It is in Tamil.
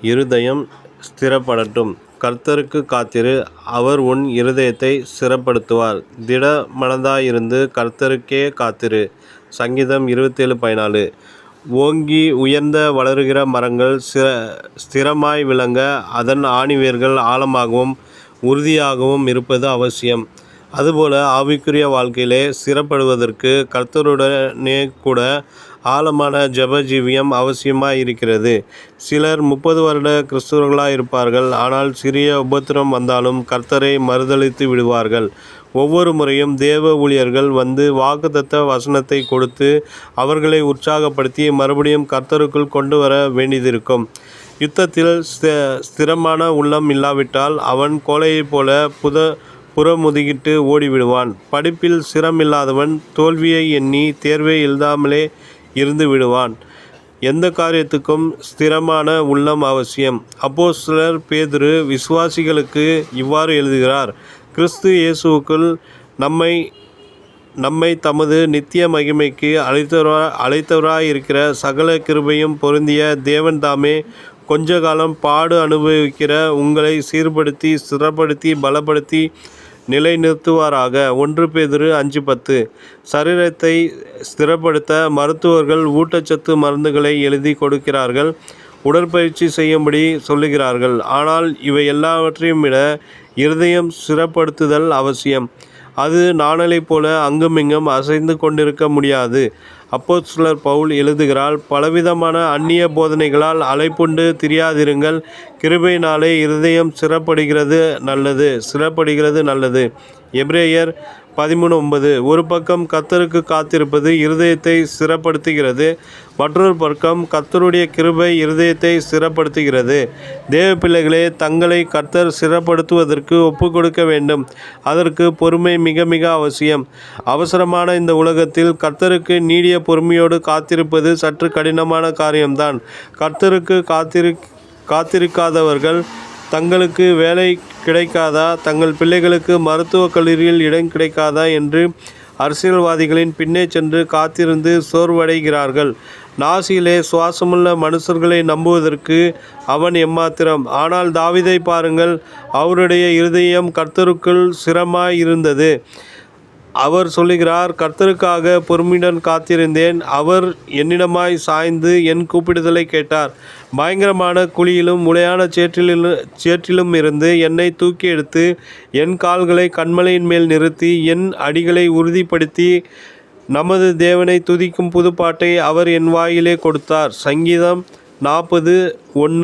இருதயம் ஸ்திரப்படட்டும். கர்த்தருக்கு காத்திரு, அவர் உன் இருதயத்தை ஸ்திரப்படுத்துவார். திட மனதாயிருந்து கர்த்தருக்கே காத்திரு. சங்கீதம் 27:14. ஓங்கி உயர்ந்த வளருகிற மரங்கள் ஸ்திரமாய் விளங்க அதன் ஆணிவேர்கள் ஆழமாகவும் உறுதியாகவும் இருப்பது அவசியம். அதுபோல ஆவிக்குரிய வாழ்க்கையிலே ஸ்திரப்படுவதற்கு கர்த்தருடனே கூட ஆழமான ஜெப ஜீவியம் அவசியமாய் இருக்கிறது. சிலர் 30 வருட கிறிஸ்தவர்களாய் இருப்பார்கள். ஆனால் சிறிய உபத்திரம் வந்தாலும் கர்த்தரை மறுதலித்து விடுவார்கள். ஒவ்வொரு முறையும் தேவ ஊழியர்கள் வந்து வாக்குத்தத்த வசனத்தை கொடுத்து அவர்களை உற்சாகப்படுத்தி மறுபடியும் கர்த்தருக்குள் கொண்டு வர வேண்டியதிருக்கும். யுத்தத்தில் ஸ்திரமான உள்ளம் இல்லாவிட்டால் அவன் கோழையைப் போல புறமுதுகிட்டு ஓடிவிடுவான். படிப்பில் சிரமில்லாதவன் தோல்வியை எண்ணி தேர்வை எழுதாமலே இருந்து விடுவான். எந்த காரியத்துக்கும் ஸ்திரமான உள்ளம் அவசியம். அப்போஸ்தலர் பேதுரு விசுவாசிகளுக்கு இவ்வாறு எழுதுகிறார்: கிறிஸ்து இயேசுவுக்குள் நம்மை தமது நித்திய மகிமைக்கு அழைத்தவராயிருக்கிற சகல கிருபையும் பொருந்திய தேவன் தாமே கொஞ்ச காலம் பாடு அனுபவிக்கிற உங்களை சீர்படுத்தி ஸ்திரப்படுத்தி பலப்படுத்தி நிலைநிறுத்துவாராக. 1 பேதுரு 5:10. சரீரத்தை ஸ்திரப்படுத்த மருத்துவர்கள் ஊட்டச்சத்து மருந்துகளை எழுதி கொடுக்கிறார்கள், உடற்பயிற்சி செய்யும்படி சொல்லுகிறார்கள். ஆனால் இவை எல்லாவற்றையும் விட இருதயம் ஸ்திரப்படுத்துதல் அவசியம். அது நாணலை போல அங்குமிங்கும் அசைந்து கொண்டிருக்க முடியாது. அப்போஸ்தலர் பவுல் எழுதுகிறார்: பலவிதமான அந்நிய போதனைகளால் அலைப்புண்டு திரியாதிருங்கள், கிருபையினாலே இருதயம் ஸ்திரப்படுகிறது நல்லது. எபிரேயர் 13:9. ஒரு பக்கம் கர்த்தருக்கு காத்திருப்பது இருதயத்தை ஸ்திரப்படுத்துகிறது, மற்றொரு பக்கம் கர்த்தருடைய கிருபை இருதயத்தை ஸ்திரப்படுத்துகிறது. தேவ பிள்ளைகளே, தங்களை கர்த்தர் ஸ்திரப்படுத்துவதற்கு ஒப்புக்கொடுக்க வேண்டும். அதற்கு பொறுமை மிக மிக அவசியம். அவசரமான இந்த உலகத்தில் கர்த்தருக்கு நீடிய பொறுமையோடு காத்திருப்பது சற்று கடினமான காரியம்தான். கர்த்தருக்கு காத்திருக்காதவர்கள் தங்களுக்கு வேலை கிடைக்காதா, தங்கள் பிள்ளைகளுக்கு மருத்துவக் கல்லூரியில் இடம் கிடைக்காதா என்று அரசியல்வாதிகளின் பின்னே சென்று காத்திருந்து சோர்வடைகிறார்கள். நாசியிலே சுவாசமுள்ள மனுஷர்களை நம்புவதற்கு அவன் எம்மாத்திரம். ஆனால் தாவீதை பாருங்கள், அவருடைய இருதயம் கர்த்தருக்குள் ஸ்திரமாய் இருந்தது. அவர் சொல்லுகிறார்: கர்த்தருக்காக பொறுமையுடன் காத்திருந்தேன், அவர் என்னிடமாய் சாய்ந்து என் கூப்பிடுதலை கேட்டார். பயங்கரமான குழியிலும் உளையான சேற்றிலும் இருந்து என்னை தூக்கி எடுத்து என் கால்களை கன்மலையின் மேல் நிறுத்தி என் அடிகளை உறுதிப்படுத்தி நமது தேவனை துதிக்கும் புதுப்பாட்டை அவர் என் வாயிலே கொடுத்தார். சங்கீதம் 40:1.